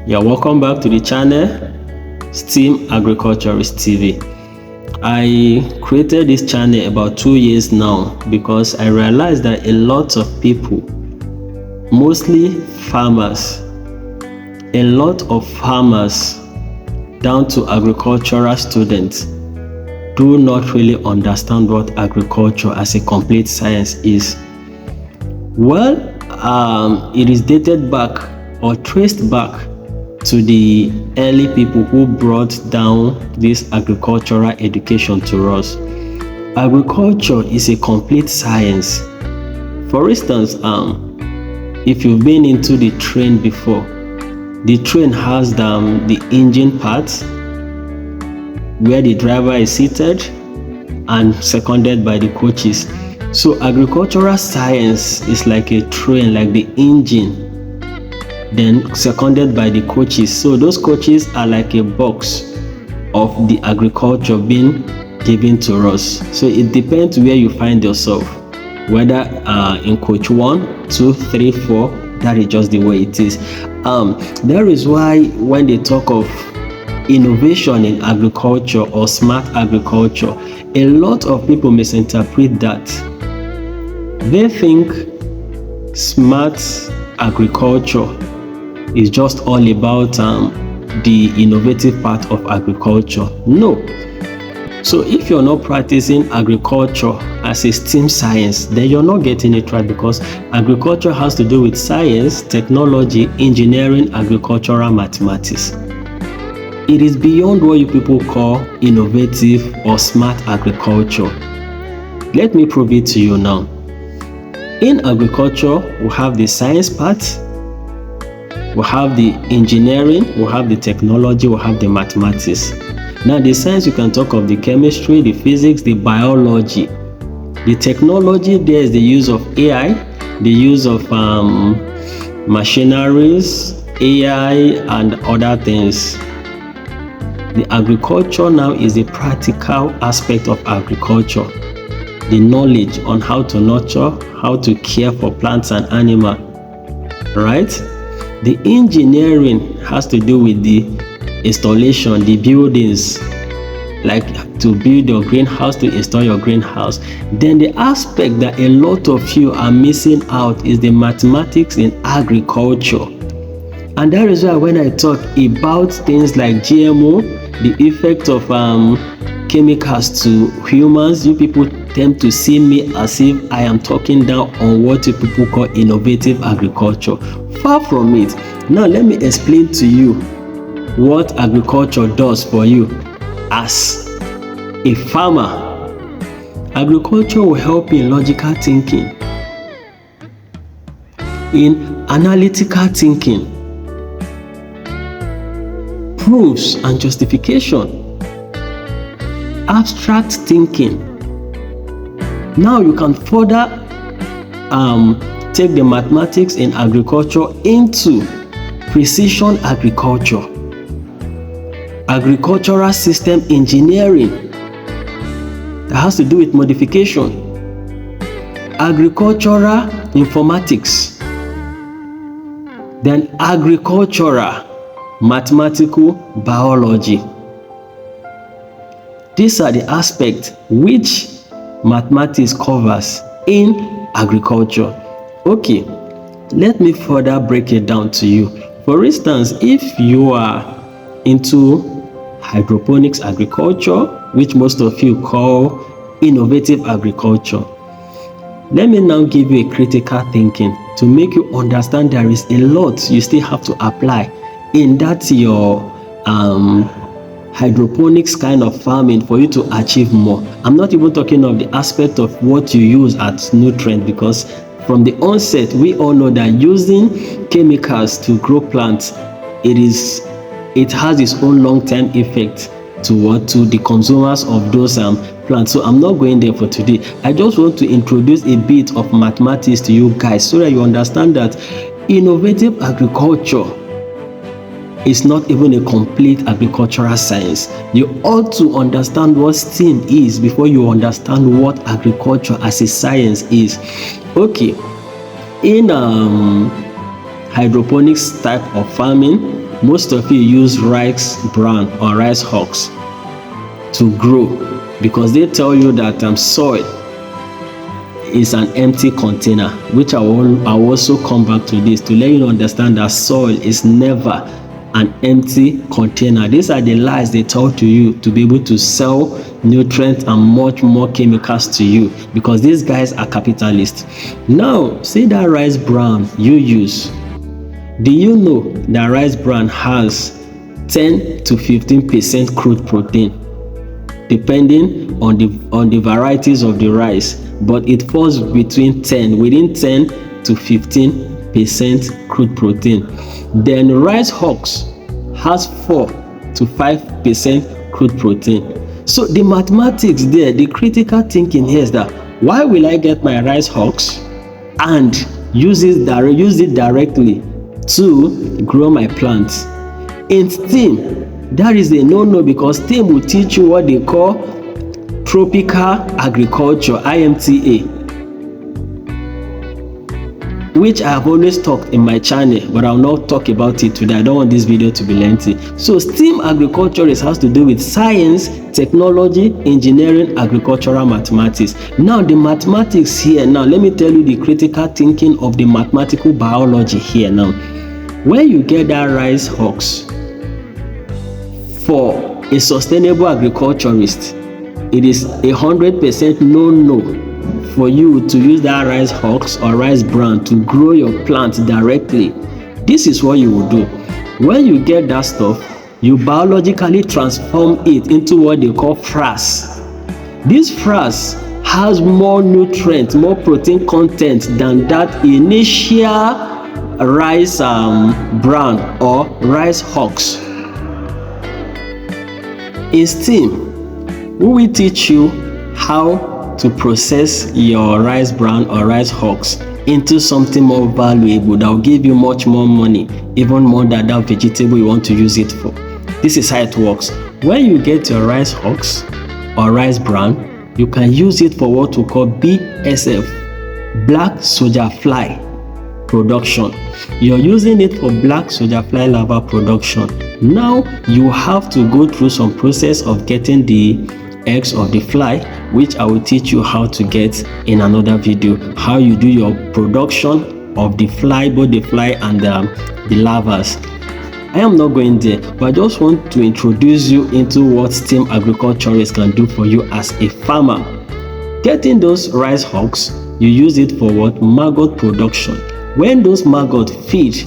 You're welcome back to the channel STEAM Agriculturist TV. I created this channel about 2 years now because I realized that a lot of people, mostly farmers, a lot of farmers down to agricultural students do not really understand what agriculture as a complete science is. Well, it is dated back or traced back to the early people who brought down this agricultural education to us. Agriculture is a complete science. For instance, if you've been into the train before, the train has the engine part where the driver is seated and seconded by the coaches. So agricultural science is like a train, like the engine, then seconded by the coaches. So those coaches are like a box of the agriculture being given to us. So it depends where you find yourself, whether in coach 1, 2, 3, 4, that is just the way it is. That is why when they talk of innovation in agriculture or smart agriculture, a lot of people misinterpret that. They think smart agriculture is just all about the innovative part of agriculture. No. So if you're not practicing agriculture as a STEAM science, then you're not getting it right, because agriculture has to do with science, technology, engineering, agricultural mathematics. It is beyond what you people call innovative or smart agriculture. Let me prove it to you now. In agriculture, we have the science part, we have the engineering, we have the technology, we have the mathematics. Now the science, you can talk of the chemistry, the physics, the biology. The technology, there is the use of AI, the use of machineries, AI and other things. The agriculture now is the practical aspect of agriculture. The knowledge on how to nurture, how to care for plants and animals, right? The engineering has to do with the installation, the buildings, like to build your greenhouse, to install your greenhouse. Then the aspect that a lot of you are missing out is the mathematics in agriculture. And that is why when I talk about things like GMO, the effect of chemicals to humans, you people tend to see me as if I am talking down on what you people call innovative agriculture. Far from it. Now let me explain to you what agriculture does for you as a farmer. Agriculture will help you in logical thinking, in analytical thinking, proofs and justification, abstract thinking. Now you can further take the mathematics in agriculture into precision agriculture, agricultural system engineering that has to do with modification, agricultural informatics, then agricultural mathematical biology. These are the aspects which mathematics covers in agriculture. Okay, let me further break it down to you. For instance, if you are into hydroponics agriculture, which most of you call innovative agriculture, let me now give you a critical thinking to make you understand there is a lot you still have to apply in that your hydroponics kind of farming for you to achieve more. I'm not even talking of the aspect of what you use as nutrient, because from the onset we all know that using chemicals to grow plants, it has its own long-term effect to the consumers of those plants. So I'm not going there for today. I just want to introduce a bit of mathematics to you guys so that you understand that innovative agriculture is not even a complete agricultural science. You ought to understand what STEAM is before you understand what agriculture as a science is. Okay, in hydroponics type of farming, most of you use rice bran or rice husk to grow, because they tell you that soil is an empty container, which I will also come back to this to let you understand that soil is never an empty container. These are the lies they tell to you to be able to sell nutrients and much more chemicals to you, because these guys are capitalists. Now, see that rice bran you use. Do you know that rice bran has 10 to 15% crude protein, depending on the varieties of the rice, but it falls within 10 to 15% crude protein. Then rice husk has 4 to 5% crude protein. So the mathematics there, the critical thinking here is that, why will I get my rice husk and use it directly to grow my plants? In STEAM, that is a no-no, because STEAM will teach you what they call tropical agriculture, IMTA, which I have always talked in my channel, but I will not talk about it today. I don't want this video to be lengthy. So STEAM agriculture has to do with science, technology, engineering, agricultural mathematics. Now the mathematics here, now let me tell you the critical thinking of the mathematical biology here. Now, when you get that rice husk, for a sustainable agriculturist, it is 100% no-no for you to use that rice husk or rice bran to grow your plant directly. This is what you will do. When you get that stuff, you biologically transform it into what they call frass. This frass has more nutrients, more protein content than that initial rice bran or rice husk. In STEAM, we will teach you how to process your rice bran or rice husk into something more valuable that will give you much more money, even more than that vegetable you want to use it for. This is how it works. When you get your rice husk or rice bran, you can use it for what we call BSF, black soldier fly production. You're using it for black soldier fly larva production. Now you have to go through some process of getting the eggs of the fly, which I will teach you how to get in another video, how you do your production of the fly, both the fly and the larvas. I am not going there, but I just want to introduce you into what STEAM agriculturists can do for you as a farmer. Getting those rice husks, you use it for what? Maggot production. When those maggots feed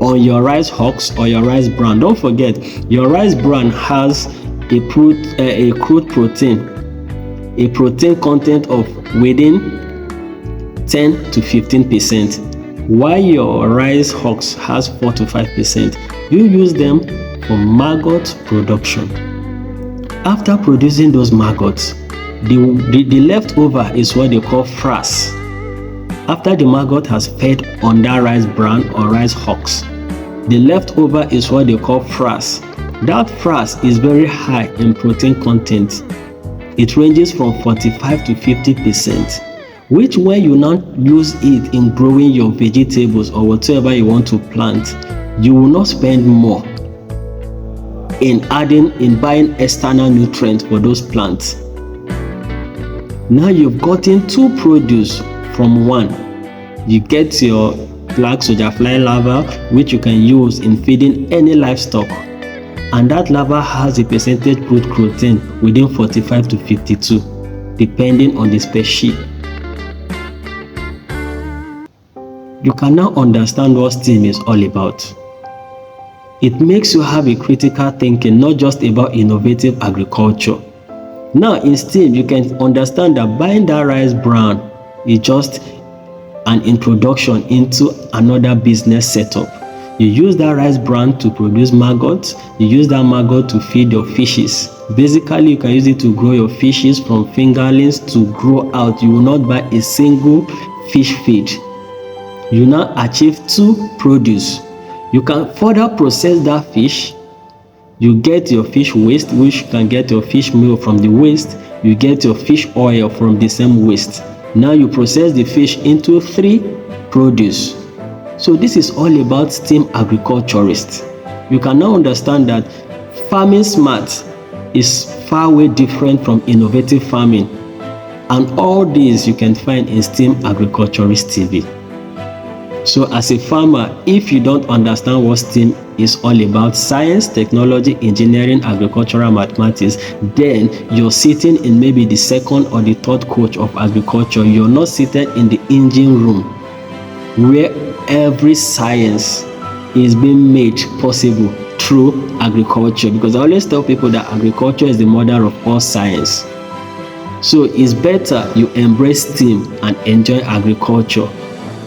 on your rice husks or your rice bran, don't forget your rice bran has a crude protein, a protein content of within 10 to 15%, while your rice husks has 4 to 5%. You use them for maggot production. After producing those maggots, the leftover is what they call frass. After the maggot has fed on that rice bran or rice husks, the leftover is what they call frass. That frass is very high in protein content. It ranges from 45 to 50%, which when you now use it in growing your vegetables or whatever you want to plant, you will not spend more in buying external nutrients for those plants. Now you've gotten two produce from one. You get your black soldier fly larva, which you can use in feeding any livestock, and that larva has a percentage crude protein within 45 to 52, depending on the species. You can now understand what STEAM is all about. It makes you have a critical thinking, not just about innovative agriculture. Now in STEAM, you can understand that buying that rice bran is just an introduction into another business setup. You use that rice bran to produce maggots. You use that maggot to feed your fishes. Basically, you can use it to grow your fishes from fingerlings to grow out. You will not buy a single fish feed. You now achieve two produce. You can further process that fish. You get your fish waste, which you can get your fish meal from the waste. You get your fish oil from the same waste. Now you process the fish into 3 produce. So this is all about STEAM agriculturists. you can now understand that farming smart is far way different from innovative farming. And all these you can find in STEAM Agriculturist TV. So as a farmer, if you don't understand what STEAM is all about, science, technology, engineering, agricultural mathematics, then you're sitting in maybe the second or the third coach of agriculture. You're not seated in the engine room where every science is being made possible through agriculture. Because I always tell people that agriculture is the mother of all science. So it's better you embrace STEAM and enjoy agriculture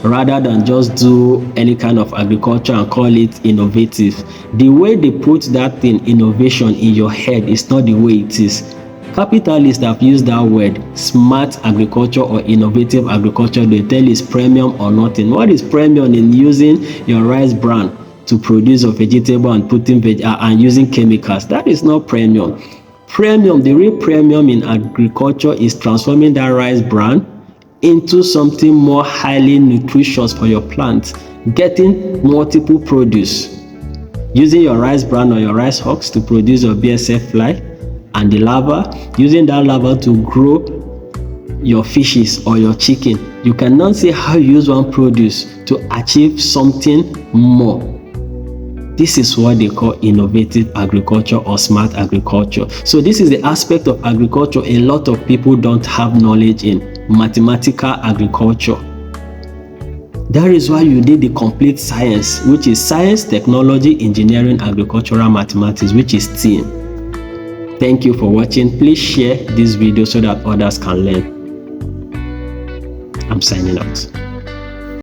rather than just do any kind of agriculture and call it innovative. The way they put that thing, innovation, in your head is not the way it is. Capitalists have used that word, smart agriculture or innovative agriculture. They tell it's premium or nothing. What is premium in using your rice bran to produce a vegetable and putting and using chemicals? That is not premium. Premium, the real premium in agriculture is transforming that rice bran into something more highly nutritious for your plant, getting multiple produce, using your rice bran or your rice husks to produce your BSF fly and the larva, using that larva to grow your fishes or your chicken. You cannot see how you use one produce to achieve something more. This is what they call innovative agriculture or smart agriculture. So this is the aspect of agriculture a lot of people don't have knowledge in, mathematical agriculture. That is why you need the complete science, which is science, technology, engineering, agricultural mathematics, which is STEAM. Thank you for watching. Please share this video so that others can learn. I'm signing out.